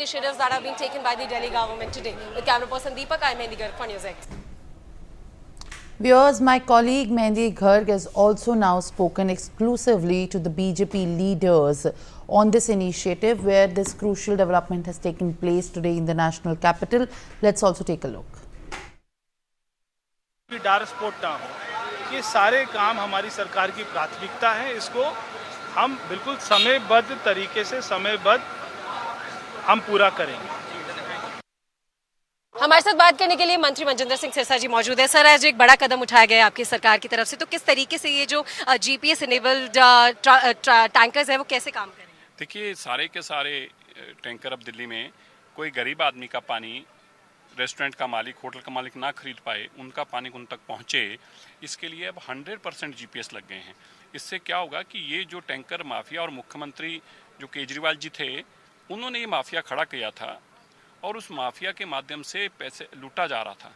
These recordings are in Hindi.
Initiatives that are being taken by the Delhi government today. With camera person Deepak, I'm Mehndi Garg for News X. Viewers, my colleague Mehndi Garg has also now spoken exclusively to the BJP leaders on this initiative where this crucial development has taken place today in the national capital. Let's also take a look. Dar spot ना हो, ये सारे काम हमारी सरकार की प्राथमिकता है। इसको हम बिल्कुल समयबद्ध तरीके से हम पूरा करेंगे। हमारे साथ बात करने के लिए मंत्री मनजिंदर सिंह सिरसा जी मौजूद है। सर, आज एक बड़ा कदम उठाया गया है आपकी सरकार की तरफ से, तो किस तरीके से ये जो जीपीएस इनेबल्ड टैंकर्स है वो कैसे काम करेंगे? देखिए, सारे के सारे टैंकर अब दिल्ली में कोई गरीब आदमी का पानी, रेस्टोरेंट का मालिक, होटल का मालिक ना खरीद पाए, उनका पानी उन तक पहुंचे, इसके लिए अब 100% जीपीएस लग गए हैं। इससे क्या होगा कि ये जो टैंकर माफिया और मुख्यमंत्री जो केजरीवाल जी थे, उन्होंने ये माफिया खड़ा किया था और उस माफिया के माध्यम से पैसे लूटा जा रहा था।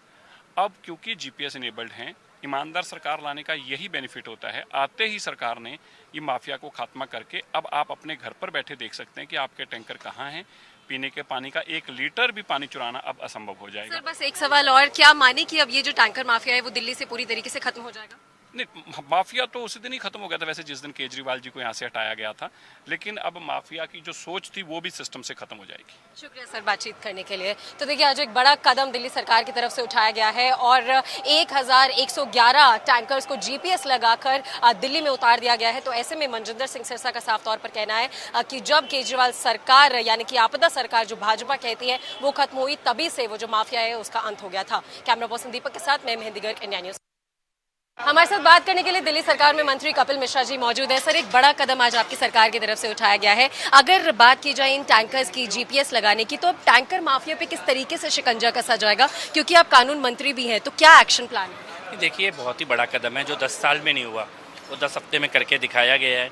अब क्योंकि जीपीएस इनेबल्ड हैं, ईमानदार सरकार लाने का यही बेनिफिट होता है। आते ही सरकार ने ये माफिया को खात्मा करके अब आप अपने घर पर बैठे देख सकते हैं कि आपके टैंकर कहाँ हैं। पीने के पानी का 1 लीटर भी पानी चुराना अब असंभव हो जाएगा। सर, बस एक सवाल और, क्या माने कि अब ये जो टैंकर माफिया है वो दिल्ली से पूरी तरीके से खत्म हो जाएगा? नहीं, माफिया तो उसी दिन ही खत्म हो गया था वैसे, जिस दिन केजरीवाल जी को यहाँ से हटाया गया था, लेकिन अब माफिया की जो सोच थी वो भी सिस्टम से खत्म हो जाएगी। शुक्रिया सर बातचीत करने के लिए। तो देखिए, आज एक बड़ा कदम दिल्ली सरकार की तरफ से उठाया गया है और 1111 टैंकर्स को जीपीएस लगाकर दिल्ली में उतार दिया गया है। तो ऐसे में मनजिंदर सिंह सिरसा का साफ तौर पर कहना है कि जब केजरीवाल सरकार यानी कि आपदा सरकार जो भाजपा कहती है वो खत्म हुई, तभी से वो जो माफिया है उसका अंत हो गया था। कैमरा पर्सन दीपक के साथ मैं मेहंदी गर्ग, इंडिया न्यूज। हमारे साथ बात करने के लिए दिल्ली सरकार में मंत्री कपिल मिश्रा जी मौजूद है। सर, एक बड़ा कदम आज आपकी सरकार की तरफ से उठाया गया है। अगर बात की जाए इन टैंकर्स की जीपीएस लगाने की, तो अब टैंकर माफिया पे किस तरीके से शिकंजा कसा जाएगा, क्योंकि आप कानून मंत्री भी हैं, तो क्या एक्शन प्लान है? देखिए, बहुत ही बड़ा कदम है जो 10 साल में नहीं हुआ, वो 10 हफ्ते में करके दिखाया गया है।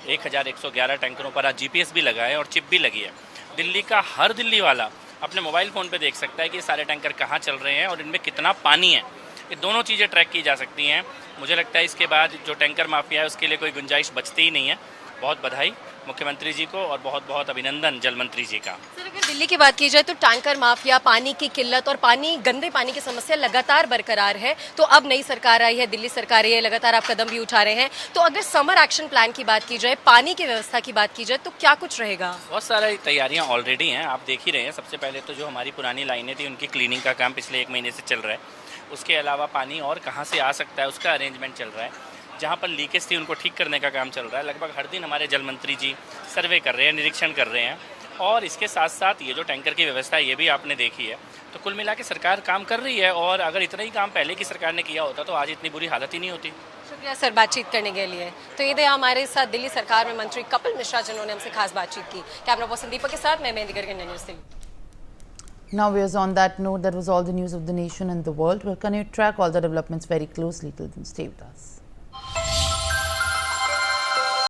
1111 टैंकरों पर आज जीपीएस भी लगा है और चिप भी लगी है। दिल्ली का हर दिल्ली वाला अपने मोबाइल फ़ोन पे देख सकता है कि ये सारे टैंकर कहाँ चल रहे हैं और इनमें कितना पानी है। ये दोनों चीज़ें ट्रैक की जा सकती हैं। मुझे लगता है इसके बाद जो टैंकर माफिया है उसके लिए कोई गुंजाइश बचती ही नहीं है। बहुत बधाई मुख्यमंत्री जी को और बहुत बहुत अभिनंदन जल मंत्री जी का। सर, अगर दिल्ली की बात की जाए तो टैंकर माफिया, पानी की किल्लत और गंदे पानी की समस्या लगातार बरकरार है। तो अब नई सरकार आई है, दिल्ली सरकार आई है, लगातार आप कदम भी उठा रहे हैं। तो अगर समर एक्शन प्लान की बात की जाए, पानी की व्यवस्था की बात की जाए, तो क्या कुछ रहेगा? बहुत सारी तैयारियाँ ऑलरेडी हैं, आप देख ही रहे हैं। सबसे पहले तो जो हमारी पुरानी लाइनें थी उनकी क्लीनिंग का काम पिछले 1 महीने से चल रहा है। उसके अलावा पानी और कहाँ से आ सकता है उसका अरेंजमेंट चल रहा है। जहाँ पर लीकेज थी उनको ठीक करने का काम चल रहा है। लगभग हर दिन हमारे जल मंत्री जी सर्वे कर रहे हैं, निरीक्षण कर रहे हैं। और इसके साथ साथ ये जो टैंकर की व्यवस्था है ये भी आपने देखी है। तो कुल मिला के सरकार काम कर रही है और अगर इतना ही काम पहले की सरकार ने किया होता तो आज इतनी बुरी हालत ही नहीं होती। शुक्रिया सर बातचीत करने के लिए। तो ये थे हमारे साथ दिल्ली सरकार में मंत्री कपिल मिश्रा जिन्होंने हमसे खास बातचीत की। कैमरा पर्सन दीपक के साथ मैं mehndi Garg, India news Delhi. Now, viewers, on that note, that was all the news of the nation and the world. We'll continue to track all the developments very closely. Till then, stay with us.